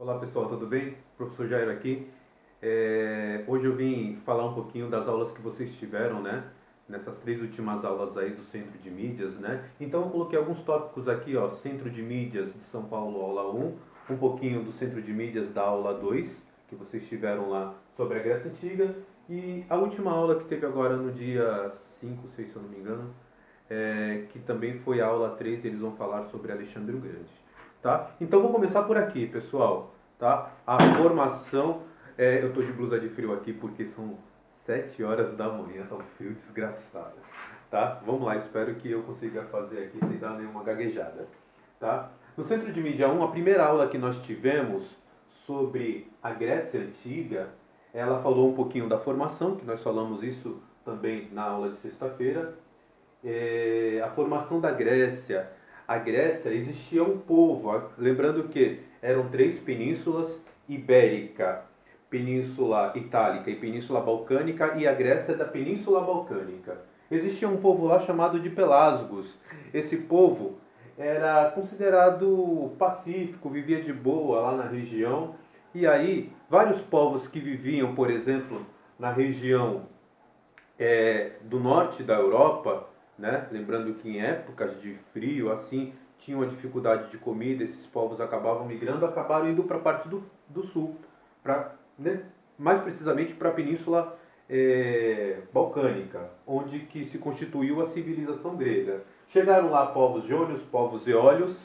Olá pessoal, tudo bem? Professor Jair aqui. Hoje eu vim falar um pouquinho das aulas que vocês tiveram, né? Nessas 3 últimas aulas aí do Centro de Mídias, né? Então eu coloquei alguns tópicos aqui, ó. Centro de Mídias de São Paulo, aula um pouquinho do Centro de Mídias da aula 2 que vocês tiveram lá sobre a Grécia Antiga, e a última aula que teve agora no dia 5, 6, se eu não me engano, que também foi a aula 3, eles vão falar sobre Alexandre o Grande. Tá? Então vou começar por aqui, pessoal. Tá? A formação, eu estou de blusa de frio aqui porque são 7 horas da manhã, tá um frio desgraçado. Tá? Vamos lá, espero que eu consiga fazer aqui sem dar nenhuma gaguejada. Tá? No Centro de Mídia 1, a primeira aula que nós tivemos sobre a Grécia Antiga, ela falou um pouquinho da formação, que nós falamos isso também na aula de sexta-feira. A formação da Grécia. A Grécia existia um povo, lembrando que eram 3 penínsulas: Ibérica, Península Itálica e Península Balcânica, e a Grécia é da Península Balcânica. Existia um povo lá chamado de Pelasgos. Esse povo era considerado pacífico, vivia de boa lá na região. E aí, vários povos que viviam, por exemplo, na região do norte da Europa, né? Lembrando que em épocas de frio, assim, tinham a dificuldade de comida, esses povos acabavam migrando, acabaram indo para a parte do sul, né, mais precisamente para a Península Balcânica, onde que se constituiu a civilização grega. Chegaram lá povos jônios, povos eólios,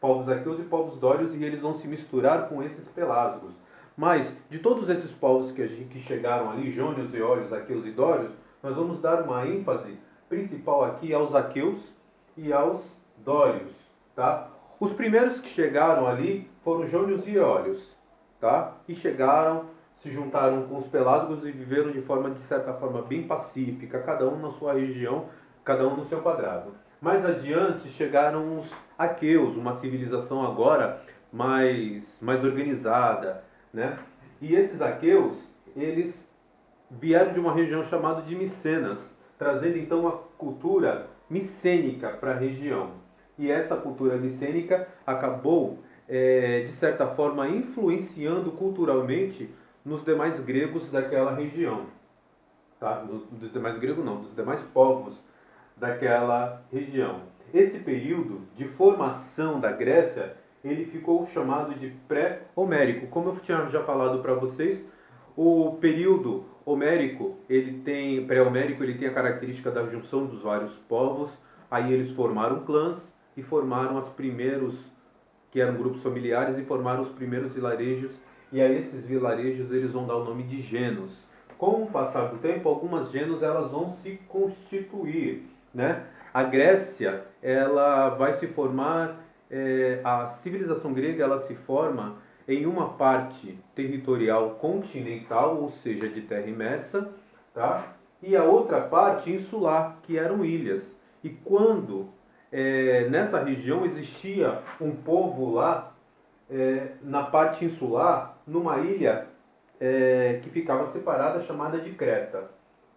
povos aqueus e povos dórios, e eles vão se misturar com esses pelasgos. Mas, de todos esses povos que chegaram ali, jônios, eólios, aqueus e dórios, nós vamos dar uma ênfase principal aqui aos aqueus e aos dórios. Tá? Os primeiros que chegaram ali foram jônios e eólios. Tá? E chegaram, se juntaram com os pelasgos e viveram de forma, de certa forma, bem pacífica, cada um na sua região, cada um no seu quadrado. Mais adiante chegaram os aqueus, uma civilização agora mais organizada, né? E esses aqueus, eles vieram de uma região chamada de Micenas, trazendo então uma cultura micênica para a região. E essa cultura micênica acabou, de certa forma, influenciando culturalmente nos demais gregos daquela região. Tá? Dos demais gregos não, dos demais povos daquela região. Esse período de formação da Grécia, ele ficou chamado de pré-homérico. Como eu tinha já falado para vocês, o período homérico, pré-homérico, ele tem a característica da junção dos vários povos. Aí eles formaram clãs e formaram os primeiros, que eram grupos familiares, e formaram os primeiros vilarejos. E a esses vilarejos eles vão dar o nome de genos. Com o passar do tempo, algumas genos elas vão se constituir, né? A Grécia, ela vai se formar, a civilização grega, ela se forma em uma parte territorial continental, ou seja, de terra imersa, tá? E a outra parte insular, que eram ilhas. E quando nessa região existia um povo lá, na parte insular, numa ilha que ficava separada, chamada de Creta.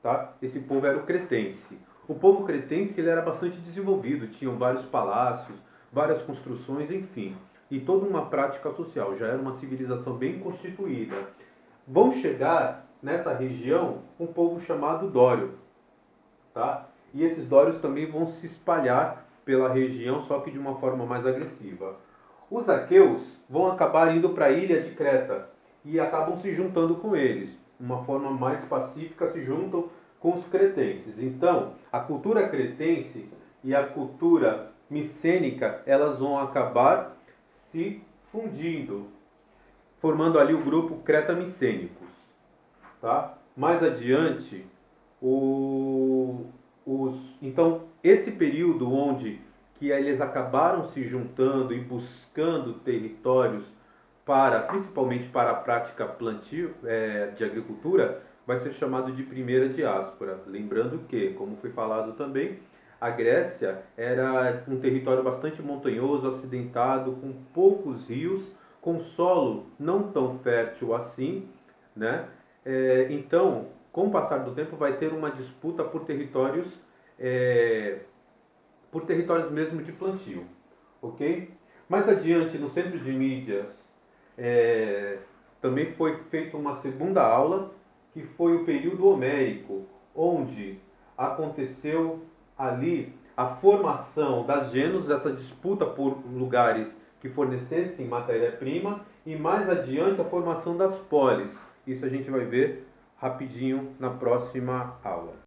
Tá? Esse povo era o cretense. O povo cretense ele era bastante desenvolvido, tinham vários palácios, várias construções, enfim, e toda uma prática social, já era uma civilização bem constituída. Vão chegar nessa região um povo chamado Dório, tá? E esses Dórios também vão se espalhar pela região, só que de uma forma mais agressiva. Os aqueus vão acabar indo para a ilha de Creta e acabam se juntando com eles. De uma forma mais pacífica, se juntam com os cretenses. Então, a cultura cretense e a cultura micênica, elas vão acabar se fundindo, formando ali o grupo creta-micênicos. Tá? Mais adiante, então, esse período onde que eles acabaram se juntando e buscando territórios principalmente para a prática plantio, de agricultura, vai ser chamado de primeira diáspora. Lembrando que, como foi falado também, a Grécia era um território bastante montanhoso, acidentado, com poucos rios, com solo não tão fértil assim, né? Então, com o passar do tempo, vai ter uma disputa por territórios mesmo de plantio, ok? Mais adiante, no centro de mídias, também foi feita uma segunda aula, que foi o período homérico, onde aconteceu ali a formação das gêneros, essa disputa por lugares que fornecessem matéria-prima, e mais adiante a formação das polis. Isso a gente vai ver rapidinho na próxima aula.